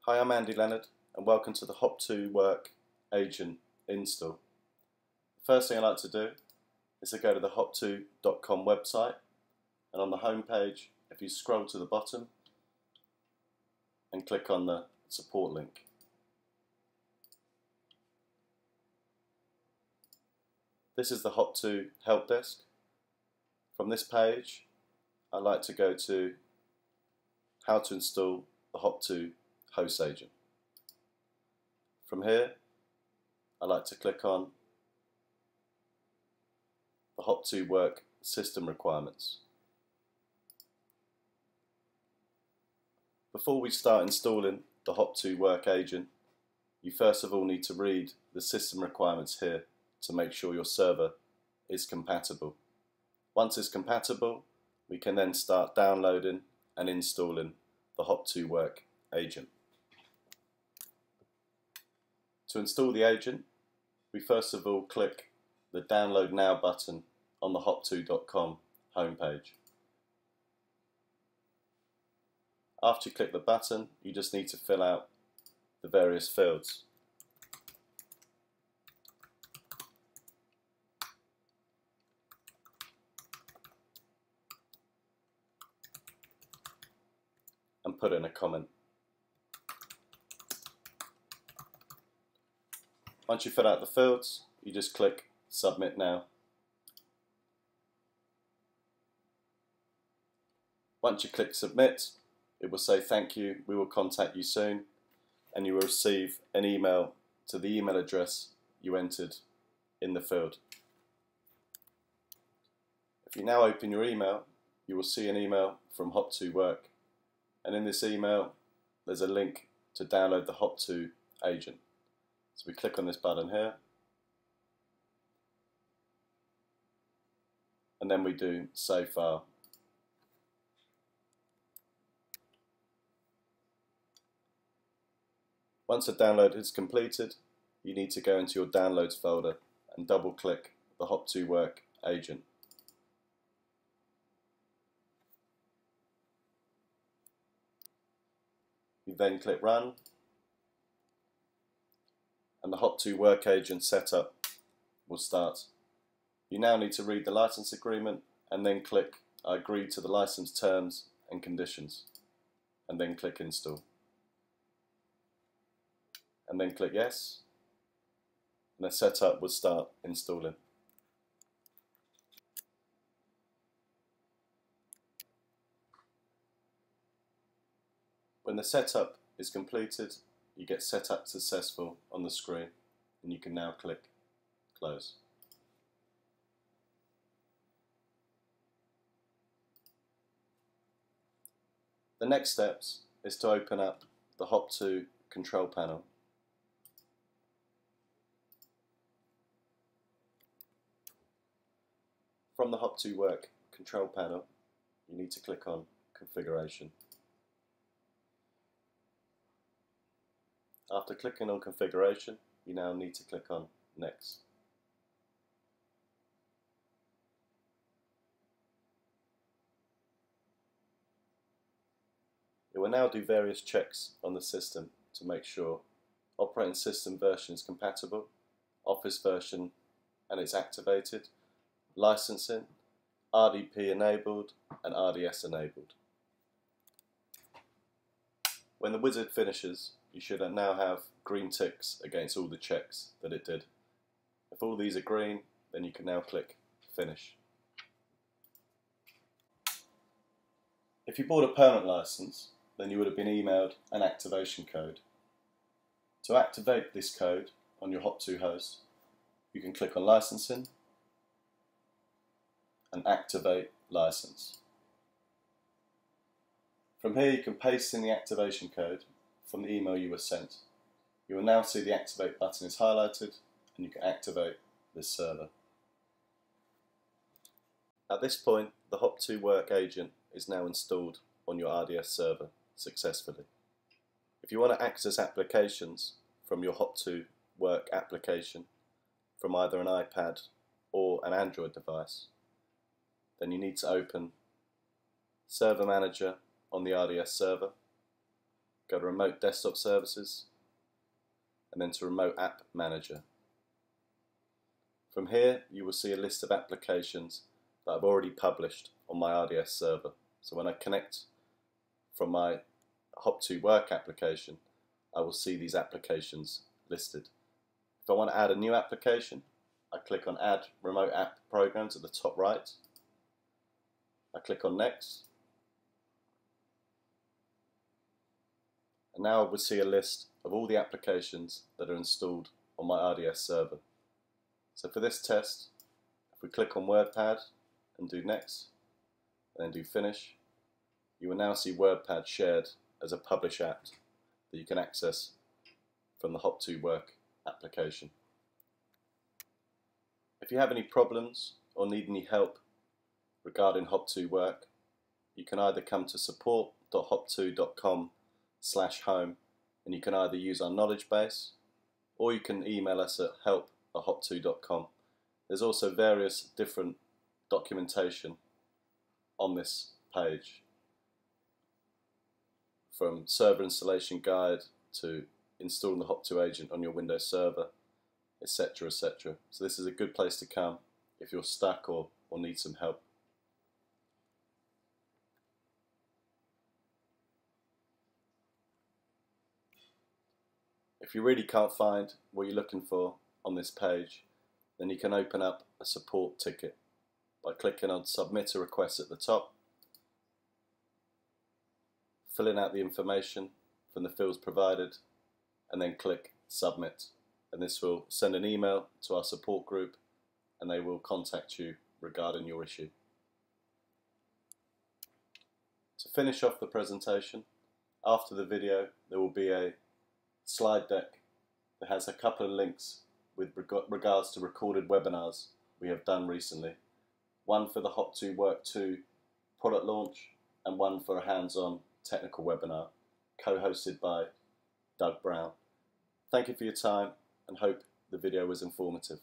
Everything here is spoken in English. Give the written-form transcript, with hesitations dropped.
Hi, I'm Andy Leonard and welcome to the hopTo Work Agent install. The first thing I like to do is to go to the hopto.com website, and on the home page, if you scroll to the bottom and click on the support link. This is the hopTo help desk. From this page, I like to go to how to install the hopTo host agent. From here, I like to click on the hopTo Work system requirements. Before we start installing the hopTo Work agent, you first of all need to read the system requirements here to make sure your server is compatible. Once it's compatible, we can then start downloading and installing the hopTo Work agent. To install the agent, we first of all click the Download Now button on the hopto.com homepage. After you click the button, you just need to fill out the various fields. And put in a comment. Once you fill out the fields, you just click Submit Now. Once you click Submit, it will say thank you, we will contact you soon, and you will receive an email to the email address you entered in the field. If you now open your email, you will see an email from hopTo Work, and in this email there's a link to download the hopTo agent. So we click on this button here, and then we do Save File. Once the download is completed, you need to go into your Downloads folder and double click the hopTo Work agent. You then click Run, and the hopTo Work agent setup will start. You now need to read the license agreement and then click I agree to the license terms and conditions, and then click Install. And then click Yes, and the setup will start installing. When the setup is completed, you get Setup Successful on the screen, and you can now click Close. The next steps is to open up the hopTo control panel. From the hopTo Work control panel, you need to click on Configuration. After clicking on Configuration, you now need to click on Next. It will now do various checks on the system to make sure operating system version is compatible, Office version and it's activated, licensing, RDP enabled and RDS enabled. When the wizard finishes, you should now have green ticks against all the checks that it did. If all these are green, then you can now click Finish. If you bought a permanent license, then you would have been emailed an activation code. To activate this code on your hopTo host, you can click on Licensing and Activate License. From here you can paste in the activation code from the email you were sent. You will now see the Activate button is highlighted, and you can activate this server. At this point, the hopTo Work agent is now installed on your RDS server successfully. If you want to access applications from your hopTo Work application from either an iPad or an Android device, then you need to open Server Manager on the RDS server, go to Remote Desktop Services, and then to Remote App Manager. From here you will see a list of applications that I've already published on my RDS server. So when I connect from my hopTo Work application, I will see these applications listed. If I want to add a new application, I click on Add Remote App Programs at the top right. I click on Next. And now I will see a list of all the applications that are installed on my RDS server. So for this test, if we click on WordPad and do Next, and then do Finish, you will now see WordPad shared as a publish app that you can access from the hopTo Work application. If you have any problems or need any help regarding hopTo Work, you can either come to support.hopto.com/home, and you can either use our knowledge base, or you can email us at help@hopto.com. There's also various different documentation on this page, from server installation guide to installing the hopTo agent on your Windows server, etc, etc. So this is a good place to come if you're stuck or need some help. If you really can't find what you're looking for on this page, then you can open up a support ticket by clicking on Submit a Request at the top, filling out the information from the fields provided, and then click Submit. And this will send an email to our support group, and they will contact you regarding your issue. To finish off the presentation, after the video there will be a slide deck that has a couple of links with regards to recorded webinars we have done recently. One for the hopTo Work 2 product launch, and one for a hands-on technical webinar co-hosted by Doug Brown. Thank you for your time, and hope the video was informative.